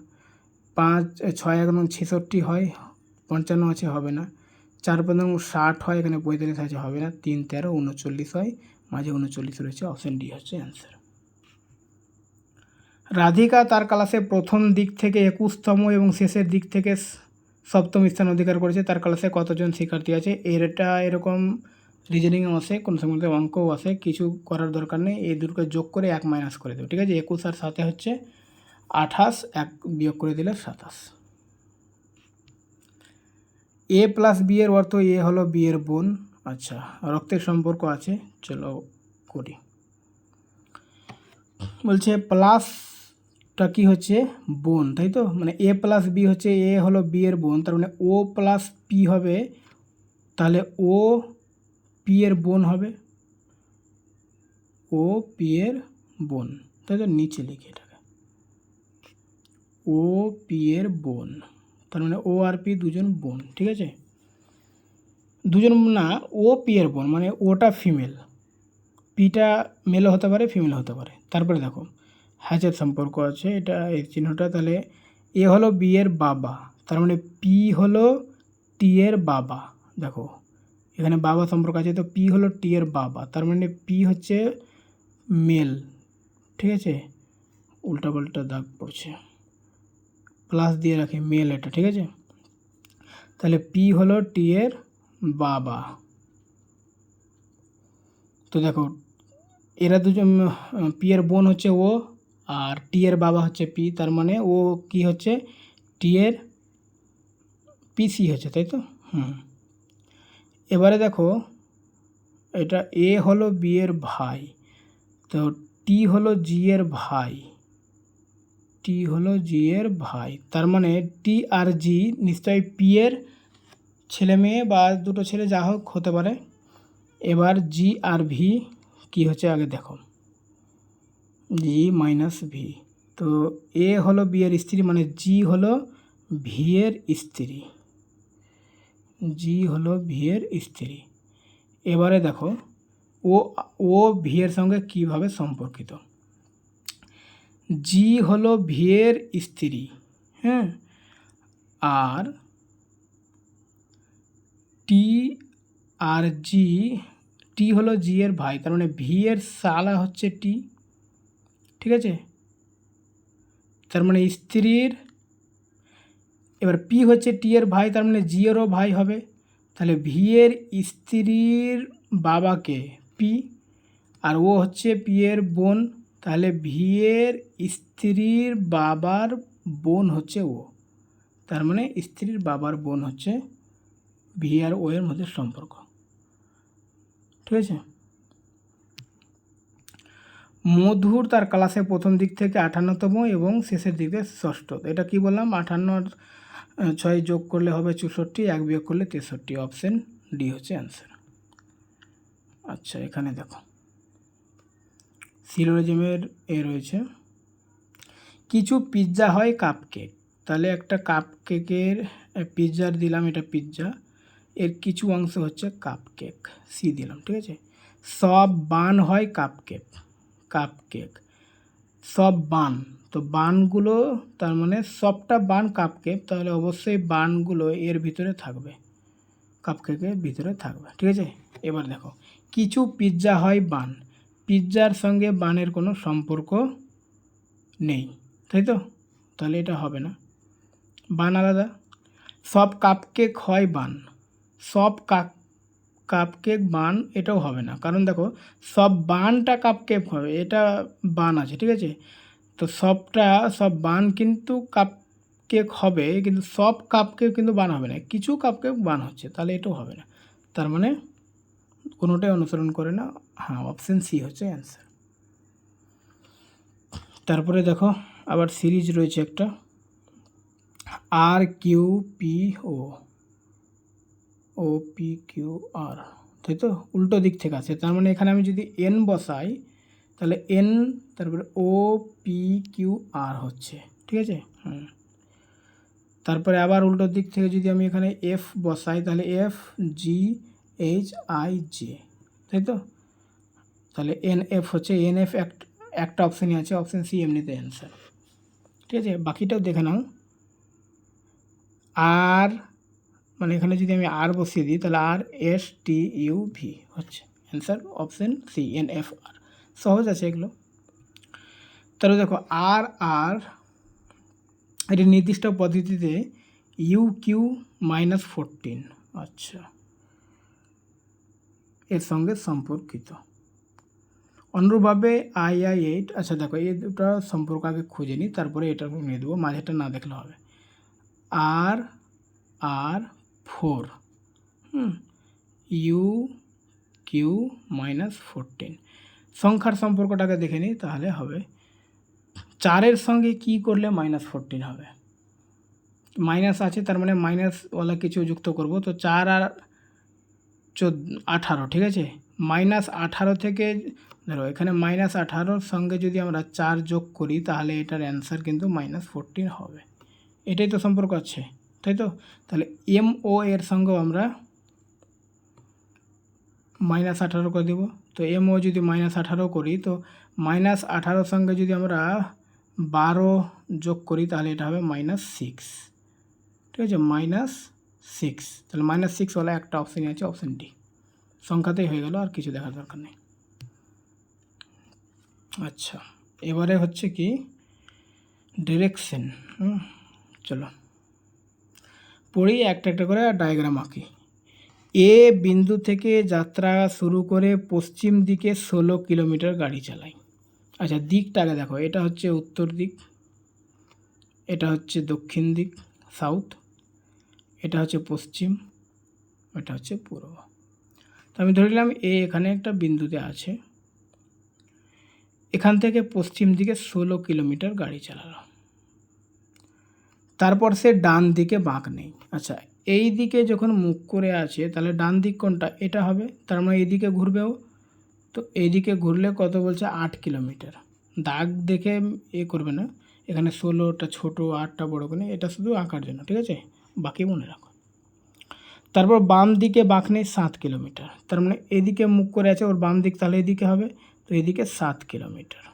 5 6 1 66 হয়, 55 আছে, হবে না। 4 5 60 হয়, এখানে 45 আছে, হবে না। 3 13 39 হয়, মাঝে 39 রয়েছে, অপশান ডি হচ্ছে অ্যান্সার। রাধিকা তার ক্লাসে প্রথম দিক থেকে 21তম এবং শেষের দিক থেকে 7ম স্থান অধিকার করেছে, তার ক্লাসে কতজন শিক্ষার্থী আছে। এটা এরকম রিজনিংও আসে, কোনো সময় অঙ্কও আসে, কিছু করার দরকার নেই, এই দুটোকে যোগ করে 1 মাইনাস করে দেবো। ঠিক আছে, 21 আর 7 হচ্ছে 28, 1 বিয়োগ করে দিলে 27। A প্লাস বি এর অর্থ এ হলো বি এর বোন। আচ্ছা, রক্তের সম্পর্ক আছে, চলো করি। বলছে প্লাসটা কি হচ্ছে, বোন, তাই তো, মানে A প্লাস বি হচ্ছে, এ হলো বি এর বোন, তার মানে ও প্লাস পি হবে, তাহলে ও পি এর বোন হবে, ও পি এর বোন, তাই তো, নিচে লিখে এটাকে, ও পি এর বোন, তার মানে ও আর পি দুজন বোন। ঠিক আছে, দুজন না, ও পি এর বোন, মানে ওটা ফিমেল, পিটা মেলও হতে পারে, ফিমেল হতে পারে। তারপরে দেখো হ্যাচের সম্পর্ক আছে, এটা এই চিহ্নটা, তাহলে এ হলো বি এর বাবা, তার মানে পি হলো টি এর বাবা। দেখো এখানে বাবা সম্পর্ক আছে, তো পি হলো টি এর বাবা, তার মানে পি হচ্ছে মেল। ঠিক আছে, উল্টাপাল্টা দাগ পড়ছে, প্লাস দিয়ে রাখি মেল এটা। ঠিক আছে, তাহলে পি হলো টি এর বাবা। তো দেখো এরা দুজন, পি এর বোন হচ্ছে ও, আর টি এর বাবা হচ্ছে পি, তার মানে ও কি হচ্ছে, টি এর পিসি হচ্ছে, তাই তো। এবারে দেখো এটা এ হলো বি এর ভাই, তো টি হলো জি এর ভাই, টি হলো জি এর ভাই, তার মানে টি আর জি নিশ্চয়ই পি এর ছেলে মেয়ে বা দুটো ছেলে যা হোক হতে পারে। এবার জি আর ভি কী হচ্ছে আগে দেখো, জি মাইনাস ভি, তো এ হলো বি এর স্ত্রী মানে জি হলো ভি এর স্ত্রী, জি হলো ভি এর স্ত্রী। এবারে দেখো ও ও ভি এর সঙ্গে কীভাবে সম্পর্কিত। জি হলো ভি এর স্ত্রী, হ্যাঁ, আর টি আর জি, টি হলো জি এর ভাই, তার মানে ভি এর শালা হচ্ছে টি, ঠিক আছে, তার মানে স্ত্রীর, এবার পি হচ্ছে টি এর ভাই, তার মানে জি এরও ভাই হবে, তাহলে ভি এর স্ত্রীর বাবাকে পি, আর ও হচ্ছে পি এর বোন, তাহলে ভি এর স্ত্রীর বাবার বোন হচ্ছে ও, তার মানে স্ত্রীর বাবার বোন হচ্ছে ভি আর ও এর মধ্যে সম্পর্ক, ঠিক আছে। মধুর তার ক্লাসে প্রথম দিক থেকে 58তম এবং শেষের দিকে 6ষ্ঠ, এটা কি বললাম, 58 আর 6 যোগ করলে হবে 64, 1 বিয়োগ করলে 63, অপশন ডি হচ্ছে অ্যান্সার। আচ্ছা এখানে দেখো সিলোজিজমের এ রয়েছে, কিছু পিৎজা হয় কাপ কেক, তাহলে একটা কাপ কেকের পিৎজার দিলাম, এটা পিৎজা, এর কিছু অংশ হচ্ছে কাপ কেক, সি দিলাম, ঠিক আছে। সব বান হয় কাপ কেক, কাপ কেক সব বান, তো বানগুলো তার মানে সবটা বান কাপ কেক, তাহলে অবশ্যই বানগুলো এর ভিতরে থাকবে, কাপ কেকের ভিতরে থাকবে, ঠিক আছে। এবার দেখো কিছু পিৎজা হয় বান, পিৎজার সঙ্গে বানের কোনো সম্পর্ক নেই, তাই তো, তাহলে এটা হবে না, বান আলাদা। সব কাপকেক হয় বান, সব কাপকেক বান, এটাও হবে না, কারণ দেখো সব বানটা কাপকেক হবে, এটা বান আছে, ঠিক আছে, তো সব বান কিন্তু কাপকেক হবে, কিন্তু সব কাপকেক কিন্তু বান হবে না, কিছু কাপকেক বান হচ্ছে, তাহলে এটাও হবে না, তার মানে কোনোটাই অনুসরণ করে না, হ্যাঁ অপশন সি হচ্ছে অ্যান্সার। তারপরে দেখো আবার সিরিজ রয়েছে একটা, আর কিউ পি ও, ও পি কিউ আর, তাই তো, উল্টো দিক থেকে আছে, তার মানে এখানে আমি যদি এন বসাই তাহলে এন, তারপরে ও পি কিউ আর হচ্ছে, ঠিক আছে, তারপরে আবার উল্টো দিক থেকে যদি আমি এখানে এফ বসাই তাহলে F G H I J, তাই তো, তাহলে এন এফ হচ্ছে, এন এফ একটা অপশানই আছে, অপশান সি এমনিতে অ্যান্সার, ঠিক আছে। বাকিটাও দেখে নাও, আর মানে এখানে যদি আমি আর বসিয়ে দিই তাহলে R S T U V হচ্ছে answer, option C N F R, সহজ আছে এগুলো। তাহলে দেখো আর আর এটি নির্দিষ্ট পদ্ধতিতে ইউ কিউ -14, আচ্ছা এর সঙ্গে সম্পর্কিত। অনুরূপভাবে II8, আচ্ছা দেখো এই দুটো সম্পর্ক আগে খুঁজে নিই, তারপরে এটা নিয়ে দেবো, মাঝেটা না দেখলে হবে। আর আর 4 ইউ কিউ -14, সংখ্যার সম্পর্কটাকে দেখে নিই তাহলে হবে, 4-এর সঙ্গে কি করলে -14 হবে, মাইনাস আছে, তার মানে মাইনাসওয়ালা কিছু যুক্ত করব, তো 4 আর 18, ঠিক আছে, -18 থেকে ধরো এখানে -18-র সঙ্গে যদি আমরা 4 যোগ করি তাহলে এটার অ্যান্সার কিন্তু -14 হবে, এটাই তো সম্পর্ক আছে, তাই তো, তাহলে এম ও এর সঙ্গেও আমরা -18 করে দেব, তো এম ও যদি -18 করি তো -18-র সঙ্গে যদি আমরা 12 যোগ করি তাহলে এটা হবে -6, ঠিক আছে, -6, তাহলে -6ওয়ালা একটা অপশানই আছে, অপশান ডি, সংখ্যাতেই হয়ে গেল, আর কিছু দেখার দরকার নেই। আচ্ছা এবারে হচ্ছে কি ডিরেকশন, চলো পড়ি একটা একটা করে ডায়াগ্রাম আঁকি। এ বিন্দু থেকে যাত্রা শুরু করে পশ্চিম দিকে 16 কিলোমিটার গাড়ি চালাই, আচ্ছা দিকটা আগে দেখো, এটা হচ্ছে উত্তর দিক, এটা হচ্ছে দক্ষিণ দিক সাউথ, এটা হচ্ছে পশ্চিম, এটা হচ্ছে পূর্ব, তো আমি ধরে নিলাম এ এখানে একটা বিন্দুতে আছে, এখান থেকে পশ্চিম দিকে 16 কিলোমিটার গাড়ি চালালো। তারপর সে ডান দিকে বাঁক নেই। আচ্ছা, এই দিকে যখন মুখ করে আছে তাহলে ডান দিক কোনটা? এটা হবে, তার মানে এইদিকে ঘুরবেও। তো এইদিকে ঘুরলে কত বলছে? 8 কিলোমিটার। দাগ দেখে করবে না, এখানে 16টা ছোটো 8টা বড় করে, এটা শুধু আঁকার জন্য, ঠিক আছে? বাকি মনে রাখো। তারপর বাম দিকে বাঁক নেই 7 কিলোমিটার, তার মানে এদিকে মুখ করে আছে, ওর বাম দিক তাহলে এদিকে হবে, তো এদিকে 7 কিলোমিটার।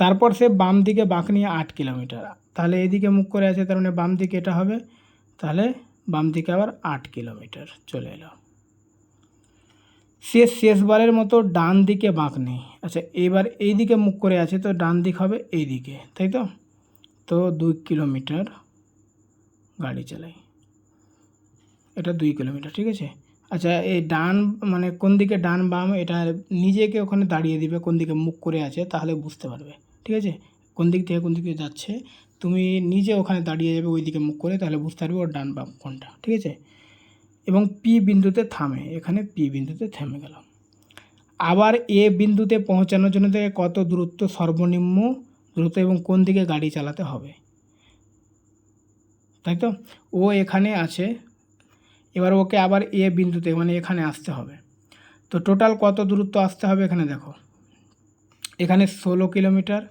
তারপর সে বাম দিকে বাঁক নিয়ে 8 কিলোমিটার, তাহলে এদিকে মুখ করে আছে, তার মানে বাম দিকে এটা হবে, তাহলে বাম দিকে আবার 8 কিলোমিটার চলে এলো। সে শেষবারের মতো ডান দিকে বাঁক নেই। আচ্ছা, এবার এই দিকে মুখ করে আছে, তো ডান দিক হবে এই দিকে, তাই তো? তো 2 কিলোমিটার গাড়ি চালাই, এটা 2 কিলোমিটার, ঠিক আছে? আচ্ছা, এই ডান মানে কোন দিকে ডান বাম এটা নিজেকে ওখানে দাঁড়িয়ে দিবে, কোন দিকে মুখ করে আছে, তাহলে বুঝতে পারবে, ঠিক আছে? কোন দিক থেকে কোন দিকে যাচ্ছে তুমি নিজে ওখানে দাঁড়িয়ে যাবে ওই দিকে মুখ করে, তাহলে বুঝতে পারবে ওর ডান বাম কোনটা, ঠিক আছে? এবং পি বিন্দুতে থামে, এখানে পি বিন্দুতে থেমে গেল। আবার এ বিন্দুতে পৌঁছানোর জন্য থেকে কত দূরত্ব সর্বনিম্ন দূরত্ব এবং কোন দিকে গাড়ি চালাতে হবে, তাই তো? ও এখানে আছে, এবার ওকে আবার এ বিন্দুতে মানে এখানে আসতে হবে। তো টোটাল কত দূরত্ব আসতে হবে এখানে দেখো, এখানে 16 কিলোমিটার,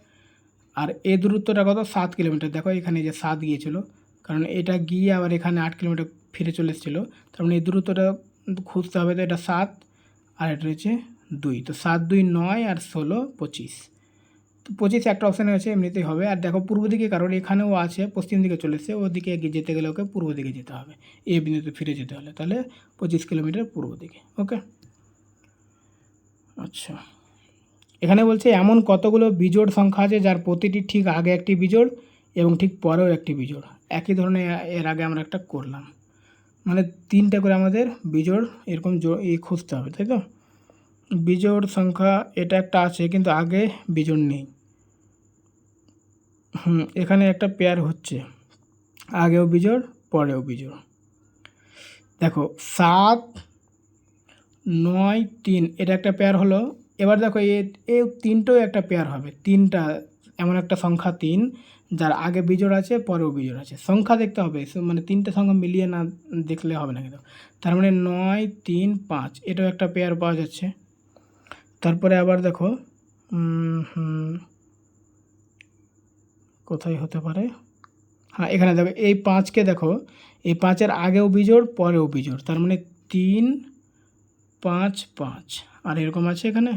আর এ দূরত্বটা কত? 7 কিলোমিটার। দেখো এখানে যে 7 গিয়েছিল, কারণ এটা গিয়ে আবার এখানে 8 কিলোমিটার ফিরে চলে এসেছিলো, তার মানে এই দূরত্বটা খুঁজতে হবে। তো এটা 7 আর এটা রয়েছে 2, তো 7 2 9 আর 16 25, তো 25 একটা অপশানে আছে, এমনিতেই হবে। আর দেখো পূর্ব দিকে, কারণ এখানেও আছে, পশ্চিম দিকে চলে এসছে, ওদিকে যেতে গেলে ওকে পূর্ব দিকে যেতে হবে, এ বিন্দুতে ফিরে যেতে হলে, তাহলে 25 কিলোমিটার পূর্ব দিকে। ওকে, আচ্ছা, এখানে বলছে এমন কতগুলো বিজোড় সংখ্যা আছে যার প্রতিটি ঠিক আগে একটি বিজোড় এবং ঠিক পরেও একটি বিজোড়। একই ধরনের এর আগে আমরা একটা করলাম, মানে 3টা করে আমাদের বিজোড় এরকম খুঁজতে হবে, তাই তো? বিজোড় সংখ্যা এটা একটা আছে, কিন্তু আগে বিজোড় নেই। এখানে একটা পেয়ার হচ্ছে, আগেও বিজোড় পরেও বিজোড়। দেখো 7 9 3 এটা একটা পেয়ার হলো। এবার দেখো এই 3টাও একটা পেয়ার হবে, 3টা এমন একটা সংখ্যা 3 যার আগে বিজোড় আছে পরেও বিজোড় আছে। সংখ্যা দেখতে হবে, মানে 3টে সংখ্যা মিলিয়ে না দেখলে হবে না কিন্তু। তার মানে 9 3 5 এটাও একটা পেয়ার পাওয়া যাচ্ছে। তারপরে আবার দেখো কোথায় হতে পারে, হ্যাঁ এখানে দেখো এই 5কে দেখো, এই 5-এর আগেও বিজোড় পরেও বিজোড়, তার মানে 3 5 5, আর এরকম আছে এখানে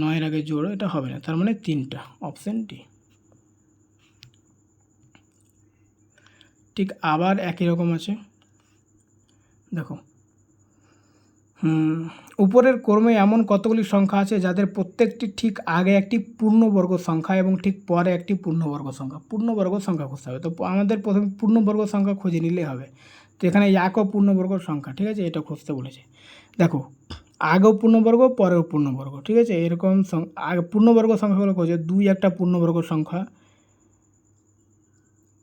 9-এর আগে জোড়, এটা হবে না, তার মানে 3টা, অপশান ডি। ঠিক আবার একই রকম আছে, দেখো উপরের ক্রমে এমন কতগুলি সংখ্যা আছে যাদের প্রত্যেকটি ঠিক আগে একটি পূর্ণবর্গ সংখ্যা এবং ঠিক পরে একটি পূর্ণবর্গ সংখ্যা। পূর্ণবর্গ সংখ্যা খুঁজতে হবে, তো আমাদের প্রথমে পূর্ণবর্গ সংখ্যা খুঁজে নিলেই হবে। তো এখানে একও পূর্ণবর্গ সংখ্যা, ঠিক আছে, এটা খুঁজতে বলেছে। দেখো আগেও পূর্ণবর্গ পরেও পূর্ণবর্গ, ঠিক আছে, এরকম আগে পূর্ণবর্গ সংখ্যাগুলো খুঁজে। 2 একটা পূর্ণবর্গ সংখ্যা,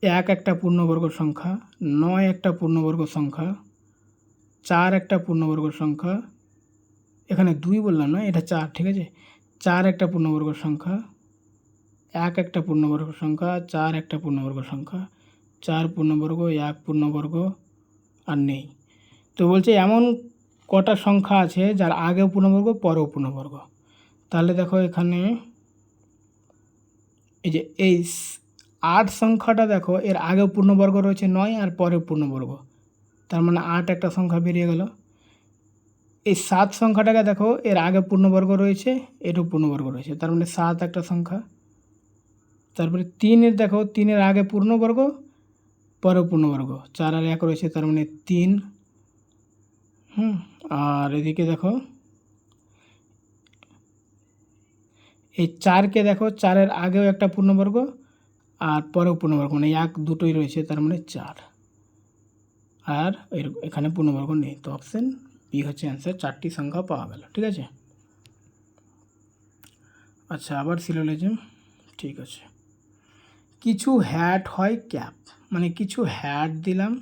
1 একটা পূর্ণবর্গ সংখ্যা, 9 একটা পূর্ণবর্গ সংখ্যা, 4 একটা পূর্ণবর্গ সংখ্যা, এখানে 2 বললাম না, এটা 4, ঠিক আছে। 4 একটা পূর্ণবর্গ সংখ্যা, 1 একটা পূর্ণবর্গ সংখ্যা, 4 একটা পূর্ণবর্গ সংখ্যা, 4 পূর্ণবর্গ, 1 পূর্ণবর্গ আর নেই। তো বলছে এমন কটা সংখ্যা আছে যার আগেও পূর্ণবর্গ পরেও পূর্ণবর্গ। তাহলে দেখো এখানে এই যে এই 8 সংখ্যাটা দেখো, এর আগেও পূর্ণবর্গ রয়েছে 9 আর পরেও পূর্ণবর্গ, তার মানে 8 একটা সংখ্যা বেরিয়ে গেল। এই 7 সংখ্যাটাকে দেখো, এর আগে পূর্ণবর্গ রয়েছে, এটাও পূর্ণবর্গ রয়েছে, তার মানে 7 একটা সংখ্যা। তারপরে 3-এর দেখো, 3-এর আগে পূর্ণবর্গ পরেও পূর্ণবর্গ, 4 আর 1 রয়েছে, তার মানে 3। আর এদিকে দেখো এই 4কে দেখো, 4-এর আগেও একটা পূর্ণবর্গ আর পরেও পূর্ণবর্গ, মানে 1 দুটোই রয়েছে, তার মানে 4। আর এখানে পূর্ণবর্গ নেই, তো অপশান বি হচ্ছে অ্যান্সার। 4টি সংখ্যা পাওয়া গেল, ঠিক আছে। আচ্ছা, আবার সিলোজিজম, ঠিক আছে। কিছু হ্যাট হয় ক্যাপ, মানে কিছু হ্যাট দিলাম,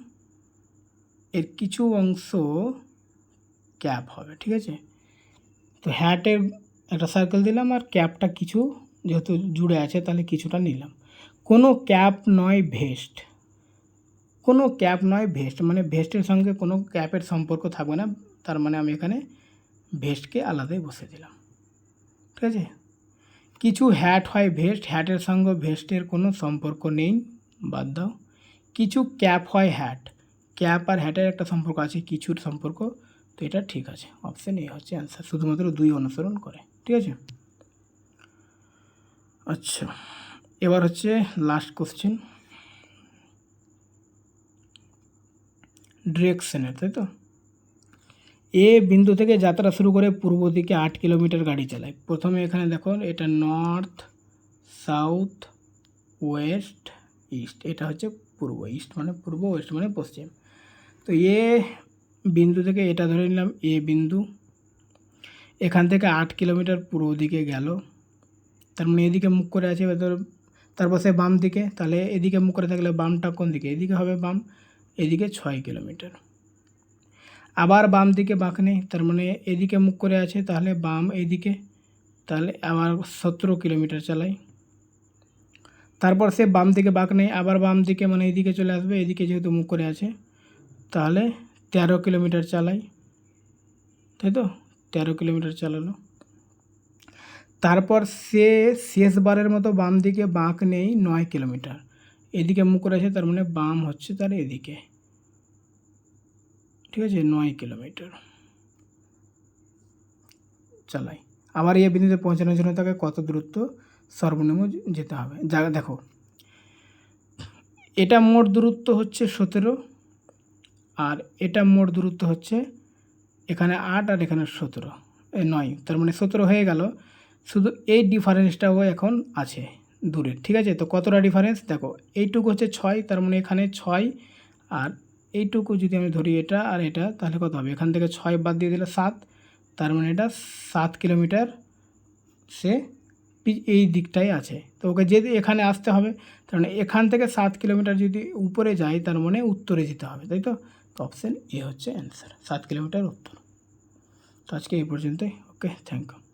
এর কিছু অংশ ক্যাপ হবে, ঠিক আছে। তো হ্যাটের একটা সার্কেল দিলাম, আর ক্যাপটা কিছু যেহেতু জুড়ে আছে তাহলে কিছুটা নিলাম। কোনো ক্যাপ নয় ভেস্ট, কোনো ক্যাপ নয় ভেস্ট মানে ভেস্টের সঙ্গে কোনো ক্যাপের সম্পর্ক থাকবে না, তার মানে আমি এখানে ভেস্টকে আলাদাই বসে দিলাম, ঠিক আছে। কিছু হ্যাট হয় ভেস্ট, হ্যাটের সঙ্গে ভেস্টের কোনো সম্পর্ক নেই, বাদ দাও। কিছু ক্যাপ হয় হ্যাট, ক্যাপ আর হ্যাটের একটা সম্পর্ক আছে, কিছুর সম্পর্ক, তো এটা ঠিক আছে, অপশান এ হচ্ছে অ্যান্সার, শুধুমাত্র 2 অনুসরণ করে, ঠিক আছে। আচ্ছা, এবার হচ্ছে লাস্ট কোশ্চেন, ডিরেকশনের, তাই তো। এ বিন্দু থেকে যাত্রা শুরু করে পূর্ব দিকে 8 কিলোমিটার গাড়ি চালায়। প্রথমে এখানে দেখো এটা নর্থ, সাউথ, ওয়েস্ট, ইস্ট, এটা হচ্ছে পূর্ব, ইস্ট মানে পূর্ব, ওয়েস্ট মানে পশ্চিম। তো এ বিন্দু থেকে এটা ধরে নিলাম এ বিন্দু, এখান থেকে 8 কিলোমিটার পূর্ব দিকে গেল, তার মানে এদিকে মুখ করে আছে, তারপর সে বাম দিকে, তাহলে এদিকে মুখ করে থাকলে বামটা কোন দিকে, এদিকে হবে বাম, এদিকে 6 কিলোমিটার। আবার বাম দিকে বাঁক নেই, তার মানে এদিকে মুখ করে আছে, তাহলে বাম এদিকে, তাহলে আবার 17 কিলোমিটার চালাই। তারপর সে বাম দিকে বাঁক নেই, আবার বাম দিকে মানে এদিকে চলে আসবে, এদিকে যেহেতু মুখ করে আছে, তাহলে 13 কিলোমিটার চালাই, তাই তো, 13 কিলোমিটার চালালো। তারপর সে শেষবারের মতো বাম দিকে বাঁক নেই 9 কিলোমিটার, এদিকে মুখ করে আছে, তার মানে বাম হচ্ছে তার এদিকে, ঠিক আছে, 9 কিলোমিটার চালাই। আবার এই বিন্দুতে পৌঁছানোর জন্য তাকে কত দূরত্ব সর্বনিম্ন যেতে হবে, যা দেখো এটা মোট দূরত্ব হচ্ছে 17, আর এটা মোট দূরত্ব হচ্ছে এখানে 8 আর এখানে 17, 9, তার মানে 17 হয়ে গেল। শুধু এই ডিফারেন্সটাও এখন আছে দূরের, ঠিক আছে। তো কতটা ডিফারেন্স দেখো, এইটুকু হচ্ছে 6, তার মানে এখানে 6, আর এইটুকু যদি আমি ধরি এটা আর এটা, তাহলে কত হবে, এখান থেকে 6 বাদ দিয়ে দিলে 7, তার মানে এটা 7 কিলোমিটার সে এই দিকটাই আছে। তো ওকে যদি এখানে আসতে হবে, তার মানে এখান থেকে 7 কিলোমিটার যদি উপরে যায়, তার মানে উত্তরে যেতে হবে, তাই তো। তো অপশান এ হচ্ছে অ্যান্সার, 7 কিলোমিটার উত্তর। তো আজকে এই পর্যন্তই, ওকে, থ্যাংক ইউ।